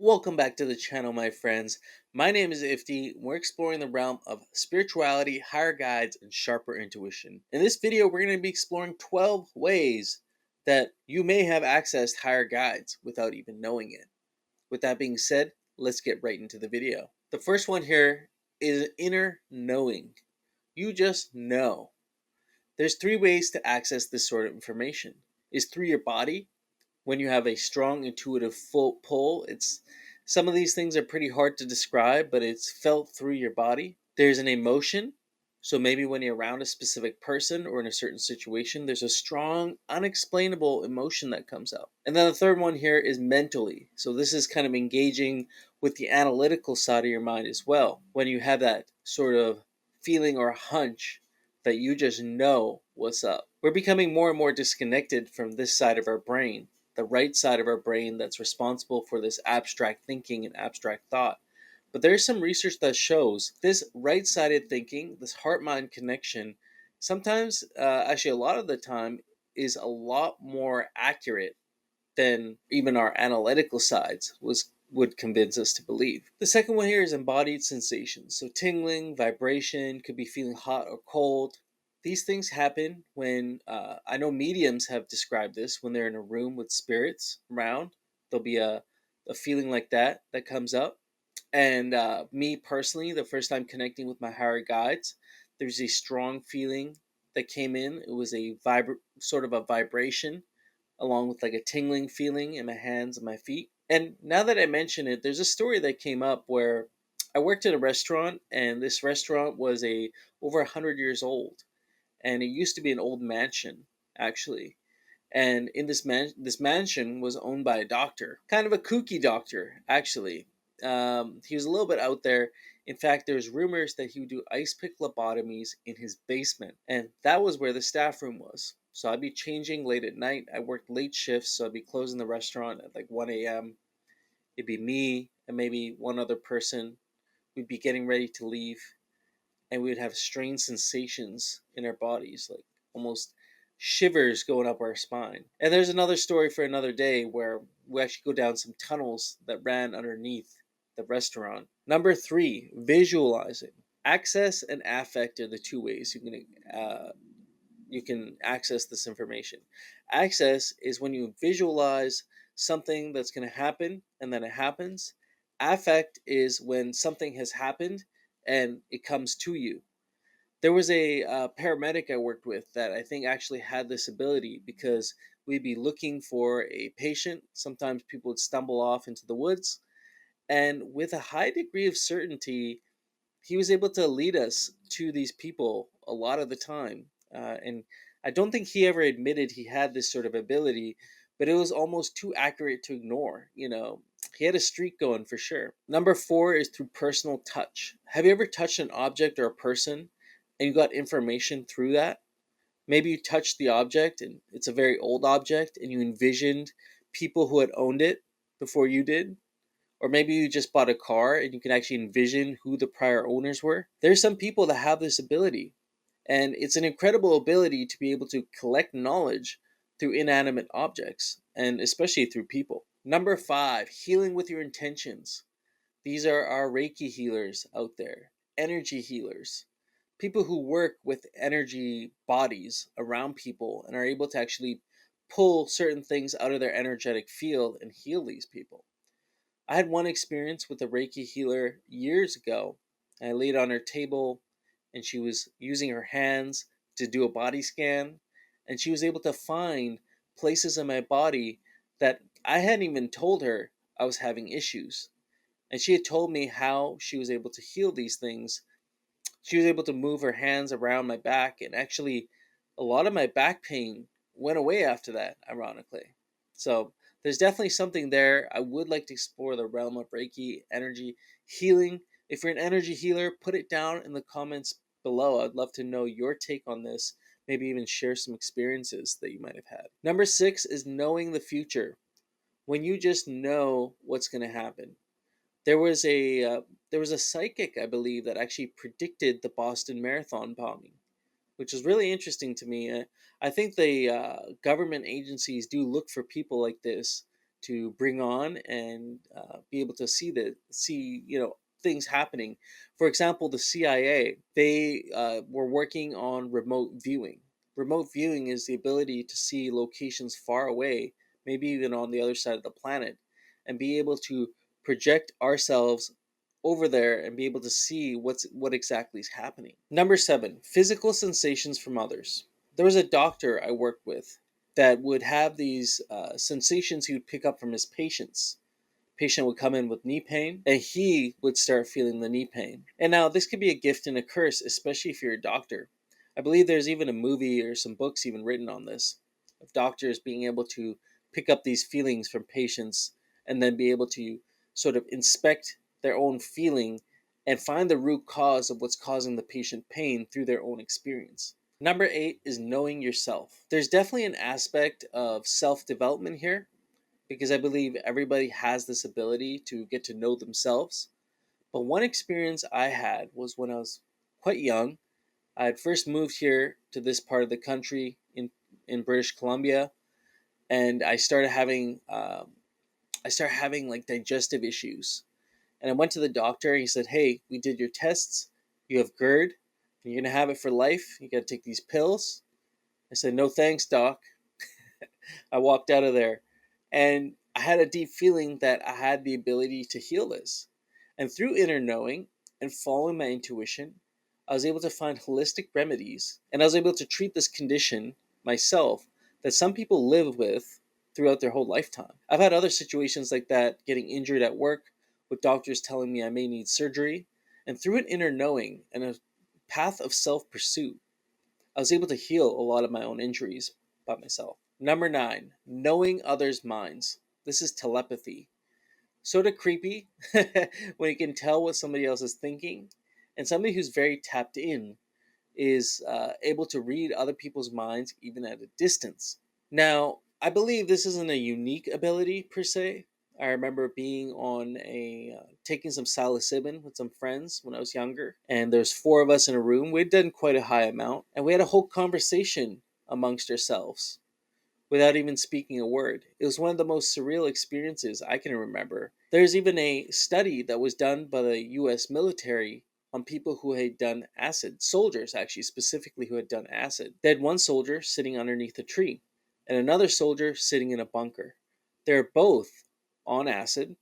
Welcome back to the channel, my friends. My name is Ifty. We're exploring the realm of spirituality, higher guides, and sharper intuition. In this video, we're going to be exploring 12 ways that you may have accessed higher guides without even knowing it. With that being said, let's get right into the video. The first one here is inner knowing. You just know. There's three ways to access this sort of information. Is through your body, when you have a strong intuitive full pull. It's some of these things are pretty hard to describe, but it's felt through your body. There's an emotion. So maybe when you're around a specific person or in a certain situation, there's a strong, unexplainable emotion that comes up. And then the third one here is mentally. So this is kind of engaging with the analytical side of your mind as well. When you have that sort of feeling or hunch that you just know what's up. We're becoming more and more disconnected from this side of our brain, the right side of our brain that's responsible for this abstract thinking and abstract thought. But there's some research that shows this right sided thinking, this heart mind connection, sometimes, actually, a lot of the time, is a lot more accurate than even our analytical sides would convince us to believe. The second one here is embodied sensations. So tingling, vibration, could be feeling hot or cold. These things happen when, I know mediums have described this, when they're in a room with spirits around. There'll be a feeling like that comes up. And me personally, the first time connecting with my higher guides, there's a strong feeling that came in. It was a sort of a vibration, along with like a tingling feeling in my hands and my feet. And now that I mention it, there's a story that came up where I worked at a restaurant, and this restaurant was a over 100 years old, and it used to be an old mansion actually. And in this mansion was owned by a doctor, kind of a kooky doctor actually. He was a little bit out there. In fact, there's rumors that he would do ice pick lobotomies in his basement, and that was where the staff room was. So I'd be changing late at night. I worked late shifts, so I'd be closing the restaurant at like 1 a.m. It'd be me and maybe one other person. We'd be getting ready to leave, and we would have strange sensations in our bodies, like almost shivers going up our spine. And there's another story for another day where we actually go down some tunnels that ran underneath the restaurant. Number three, visualizing. Access and affect are the two ways you can access this information. Access is when you visualize something that's going to happen and then it happens. Affect is when something has happened and it comes to you. There was a paramedic I worked with that I think actually had this ability, because we'd be looking for a patient. Sometimes people would stumble off into the woods, and with a high degree of certainty, he was able to lead us to these people a lot of the time. And I don't think he ever admitted he had this sort of ability, but it was almost too accurate to ignore. He had a streak going for sure. Number four is through personal touch. Have you ever touched an object or a person and you got information through that? Maybe you touched the object and it's a very old object and you envisioned people who had owned it before you did. Or maybe you just bought a car and you can actually envision who the prior owners were. There's some people that have this ability. And it's an incredible ability to be able to collect knowledge through inanimate objects, and especially through people. Number five, healing with your intentions. These are our Reiki healers out there, energy healers, people who work with energy bodies around people and are able to actually pull certain things out of their energetic field and heal these people. I had one experience with a Reiki healer years ago. I laid on her table and she was using her hands to do a body scan, and she was able to find places in my body that I hadn't even told her I was having issues. And she had told me how she was able to heal these things. She was able to move her hands around my back, and actually, a lot of my back pain went away after that, ironically. So, there's definitely something there. I would like to explore the realm of Reiki, energy healing. If you're an energy healer, put it down in the comments below. I'd love to know your take on this. Maybe even share some experiences that you might have had. Number six is knowing the future. When you just know what's going to happen. There was a psychic, I believe, that actually predicted the Boston Marathon bombing, which is really interesting to me. I think the government agencies do look for people like this to bring on and be able to see things happening. For example, the CIA, they were working on remote viewing. Remote viewing is the ability to see locations far away, maybe even on the other side of the planet, and be able to project ourselves over there and be able to see what exactly is happening. Number 7, physical sensations from others. There was a doctor I worked with that would have these sensations he would pick up from his patients. Patient would come in with knee pain and he would start feeling the knee pain. And now this could be a gift and a curse, especially if you're a doctor. I believe there's even a movie or some books even written on this, of doctors being able to pick up these feelings from patients and then be able to sort of inspect their own feeling and find the root cause of what's causing the patient pain through their own experience. Number 8 is knowing yourself. There's definitely an aspect of self development here, because I believe everybody has this ability to get to know themselves. But one experience I had was when I was quite young. I had first moved here to this part of the country in British Columbia, and I started having like digestive issues. And I went to the doctor. And he said, "Hey, we did your tests. You have GERD, and you're gonna have it for life. You got to take these pills." I said, "No thanks, doc." I walked out of there, and I had a deep feeling that I had the ability to heal this. And through inner knowing and following my intuition, I was able to find holistic remedies, and I was able to treat this condition myself that some people live with throughout their whole lifetime. I've had other situations like that, getting injured at work, with doctors telling me I may need surgery, and through an inner knowing and a path of self pursuit, I was able to heal a lot of my own injuries by myself. Number 9, knowing others' minds. This is telepathy. Sort of creepy when you can tell what somebody else is thinking, and somebody who's very tapped in is able to read other people's minds even at a distance. Now, I believe this isn't a unique ability per se. I remember being on taking some psilocybin with some friends when I was younger, and there's 4 of us in a room. We'd done quite a high amount, and we had a whole conversation amongst ourselves without even speaking a word. It was one of the most surreal experiences I can remember. There's even a study that was done by the US military on people who had done acid, soldiers actually, specifically who had done acid. They had one soldier sitting underneath a tree and another soldier sitting in a bunker. They're both on acid,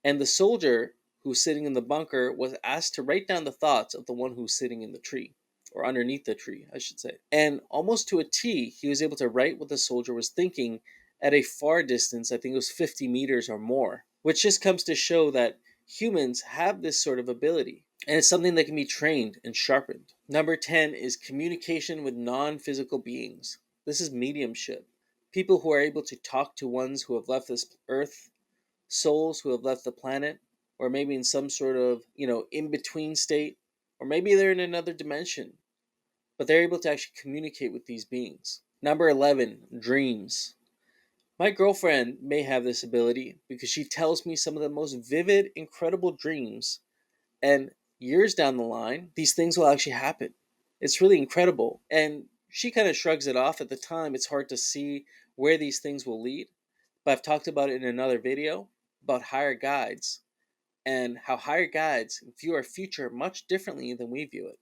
and the soldier who's sitting in the bunker was asked to write down the thoughts of the one who's sitting in the tree, or underneath the tree, I should say. And almost to a T, he was able to write what the soldier was thinking at a far distance. I think it was 50 meters or more, which just comes to show that humans have this sort of ability, and it's something that can be trained and sharpened. Number 10 is communication with non physical beings. This is mediumship. People who are able to talk to ones who have left this earth, souls who have left the planet, or maybe in some sort of, in between state, or maybe they're in another dimension, but they're able to actually communicate with these beings. Number 11, dreams. My girlfriend may have this ability because she tells me some of the most vivid, incredible dreams, and years down the line, these things will actually happen. It's really incredible. And she kind of shrugs it off at the time. It's hard to see where these things will lead. But I've talked about it in another video about higher guides and how higher guides view our future much differently than we view it.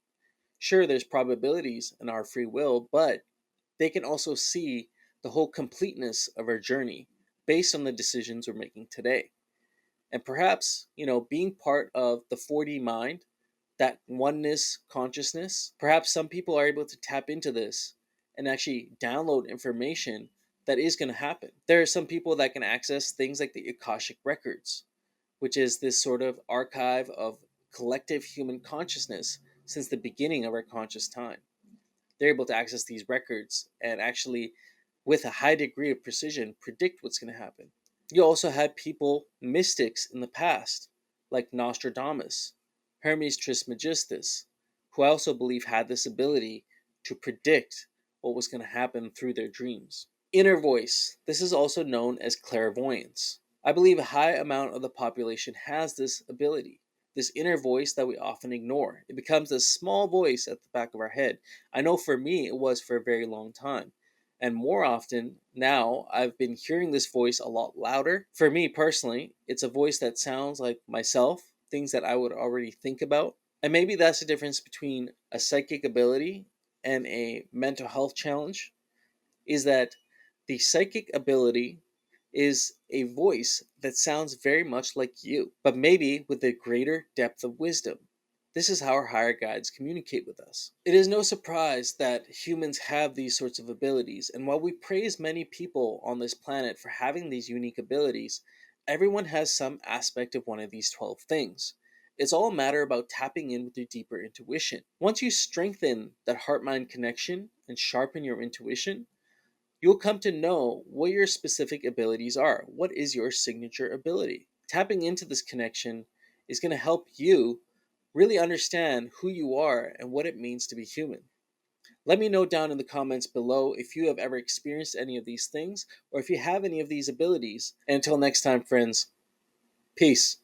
Sure, there's probabilities in our free will, but they can also see the whole completeness of our journey based on the decisions we're making today. And perhaps, being part of the 4D mind, that oneness consciousness, perhaps some people are able to tap into this and actually download information that is going to happen. There are some people that can access things like the Akashic Records, which is this sort of archive of collective human consciousness since the beginning of our conscious time. They're able to access these records and actually, with a high degree of precision, predict what's going to happen. You also had people, mystics in the past, like Nostradamus, Hermes Trismegistus, who I also believe had this ability to predict what was going to happen through their dreams. Inner voice. This is also known as clairvoyance. I believe a high amount of the population has this ability, this inner voice that we often ignore. It becomes a small voice at the back of our head. I know for me, it was for a very long time. And more often now, I've been hearing this voice a lot louder. For me personally, it's a voice that sounds like myself, things that I would already think about. And maybe that's the difference between a psychic ability and a mental health challenge, is that the psychic ability is a voice that sounds very much like you, but maybe with a greater depth of wisdom. This is how our higher guides communicate with us. It is no surprise that humans have these sorts of abilities, and while we praise many people on this planet for having these unique abilities, everyone has some aspect of one of these 12 things. It's all a matter about tapping in with your deeper intuition. Once you strengthen that heart mind connection and sharpen your intuition, you'll come to know what your specific abilities are. What is your signature ability? Tapping into this connection is going to help you really understand who you are and what it means to be human. Let me know down in the comments below if you have ever experienced any of these things or if you have any of these abilities. And until next time, friends, peace.